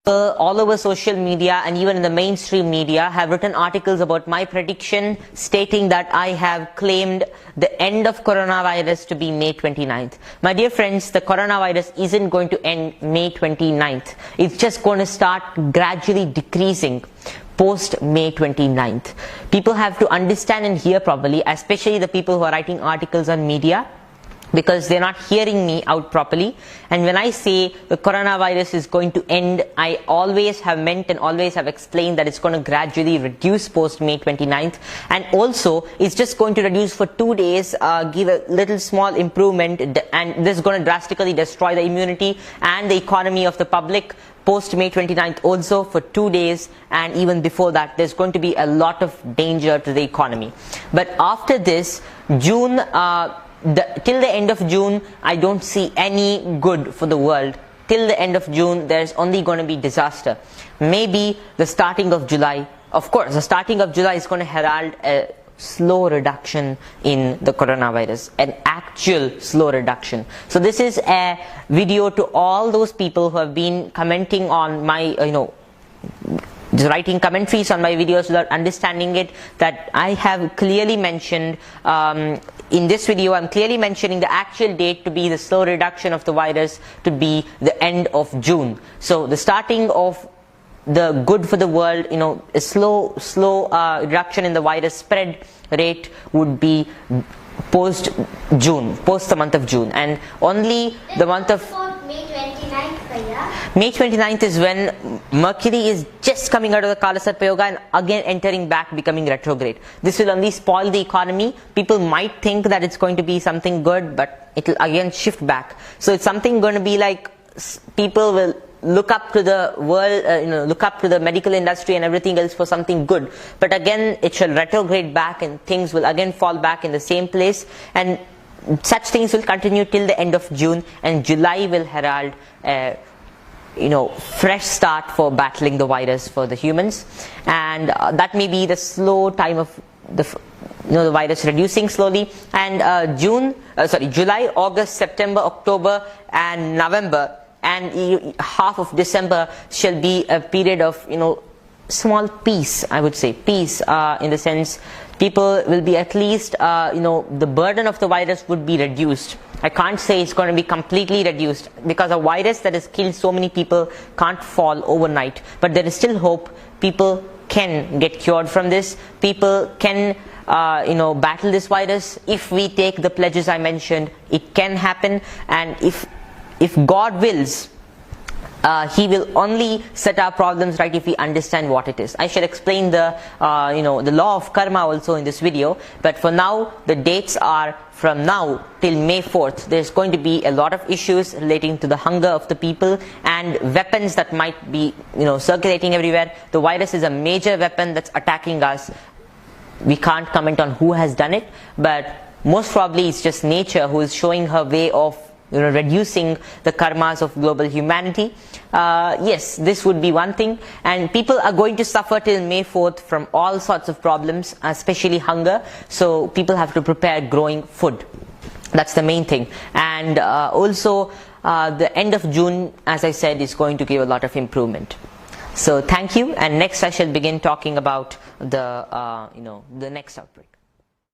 All over social media and even in the mainstream media have written articles about my prediction, stating that I have claimed the end of coronavirus to be May 29th. My dear friends, the coronavirus isn't going to end May 29th. It's just going to start gradually decreasing post May 29th. People have to understand and hear properly, especially the people who are writing articles on media, because they're not hearing me out properly. And when I say the coronavirus is going to end, I always have meant and always have explained that it's going to gradually reduce post May 29th, and also it's just going to reduce for 2 days, give a little small improvement, and this is going to drastically destroy the immunity and the economy of the public post May 29th also for 2 days, and even before that there's going to be a lot of danger to the economy. But after this, June, till the end of June, I don't see any good for the world. Till the end of June, there's only going to be disaster. Maybe the starting of July. Of course, the starting of July is going to herald a slow reduction in the coronavirus, an actual slow reduction. So this is a video to all those people who have been commenting on my, writing commentaries on my videos without understanding it, that I have clearly mentioned in this video. I'm clearly mentioning the actual date to be the slow reduction of the virus to be the end of June. So the starting of the good for the world, a slow reduction in the virus spread rate would be post June, post the month of June, and only the month of May 29th is when Mercury is just coming out of the Kalasarpa Yoga and again entering back, becoming retrograde. This will only spoil the economy. People might think that it's going to be something good, but it will again shift back. So it's something going to be like people will look up to the world, look up to the medical industry and everything else for something good. But again, it shall retrograde back and things will again fall back in the same place. And such things will continue till the end of June, and July will herald fresh start for battling the virus for the humans. And that may be the slow time of the virus reducing slowly. And July, August, September, October and November and half of December shall be a period of small peace. I would say peace in the sense people will be at least the burden of the virus would be reduced. I can't say it's going to be completely reduced, because a virus that has killed so many people can't fall overnight, but there is still hope. People can get cured from this. People can battle this virus. If we take the pledges I mentioned, it can happen. And if God wills, He will only set our problems right if we understand what it is. I shall explain the law of karma also in this video, but for now the dates are from now till May 4th. There's going to be a lot of issues relating to the hunger of the people and weapons that might be circulating everywhere. The virus is a major weapon that's attacking us. We can't comment on who has done it, but most probably it's just nature who is showing her way of reducing the karmas of global humanity. Yes, this would be one thing, and people are going to suffer till May 4th from all sorts of problems, especially hunger. So people have to prepare growing food. That's the main thing. And also the end of June, as I said, is going to give a lot of improvement. So thank you, and next I shall begin talking about the next outbreak.